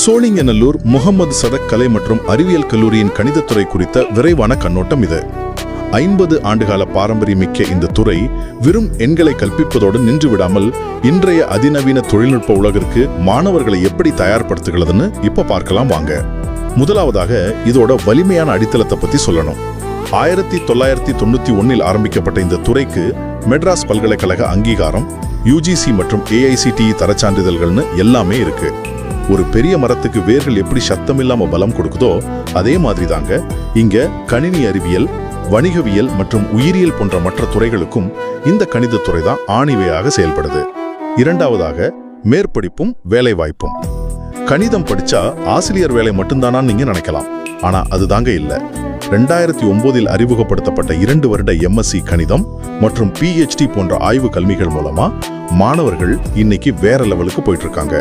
சோழிங்கநல்லூர் முகமது சதக் கலை மற்றும் அறிவியல் கல்லூரியின் கணிதத்துறை குறித்த விரைவான கண்ணோட்டம் இது. 50 ஆண்டுகால பாரம்பரியமிக்க இந்த துறை வெறும் எண்களை கற்பிப்பதோடு நின்று விடாமல் இன்றைய அதிநவீன தொழில்நுட்ப உலகிற்கு மாணவர்களை எப்படி தயார்படுத்துகிறதுன்னு இப்ப பார்க்கலாம் வாங்க. முதலாவதாக இதோட வலிமையான அடித்தளத்தை பத்தி சொல்லணும். 1991 ஆரம்பிக்கப்பட்ட இந்த துறைக்கு மெட்ராஸ் பல்கலைக்கழக அங்கீகாரம், UGC மற்றும் AICTE தரச்சான்றிதழ்கள்னு எல்லாமே இருக்கு. ஒரு பெரிய மரத்துக்கு வேர்கள் எப்படி சத்தமில்லாம பலம் கொடுக்குதோ அதே மாதிரி தாங்க இங்க கணினி அறிவியல், வணிகவியல் மற்றும் உயிரியல் போன்ற மற்ற துறைகளுக்கும் இந்த கணிதத்துறை தான் ஆணிவையாக செயல்படுது. இரண்டாவதாக மேற்படிப்பும் வேலைவாய்ப்பும். கணிதம் படிச்சா ஆசிரியர் வேலை மட்டும்தானா நீங்க நினைக்கலாம். ஆனா அதுதாங்க இல்ல. 2009 அறிமுகப்படுத்தப்பட்ட 2 வருட MSc கணிதம் மற்றும் PhD போன்ற ஆய்வு கல்விகள் மூலமா மாணவர்கள் இன்னைக்கு வேற லெவலுக்கு போயிட்டு இருக்காங்க.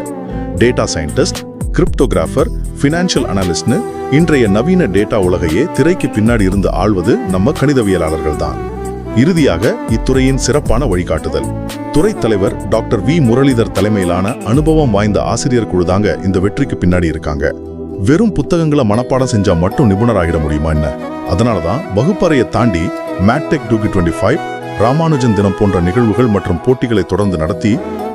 டேட்டா சயின்டிஸ்ட், கிரிப்டோகிராஃபர், ஃபினான்ஷியல் அனலிஸ்ட்னு இன்றைய நவீன டேட்டா உலகையே திரைக்கு பின்னாடி இருந்து ஆள்வது நம்ம கணிதவியலாளர்கள் தான். இறுதியாக இத்துறையின் சிறப்பான வழிகாட்டுதல். துறை தலைவர் டாக்டர் V. முரளிதர் தலைமையிலான அனுபவம் வாய்ந்த ஆசிரியர் குழு தாங்க இந்த வெற்றிக்கு பின்னாடி இருக்காங்க. வெறும் புத்தகங்களை மனப்பாடம் செஞ்சா மட்டும் நிபுணராகிட முடியுமா என்ன? அதனாலதான் வகுப்பறையை தாண்டி மேட்டெக் 2025, ராமானுஜன் தினம் போன்ற நிகழ்வுகள் மற்றும் போட்டிகளை தொடர்ந்து நடத்தி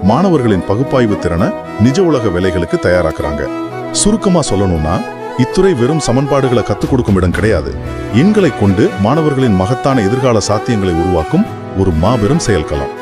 மாணவர்களின் பகுப்பாய்வு திறனை நிஜ உலக வேலைகளுக்கு தயாராக்குறாங்க. சுருக்கமா சொல்லணும்னா இத்துறை வெறும் சமன்பாடுகளை கத்துக் கொடுக்கும் இடம் கிடையாது. எண்களை கொண்டு மாணவர்களின் மகத்தான எதிர்கால சாத்தியங்களை உருவாக்கும் ஒரு மாபெரும் செயல்களம்.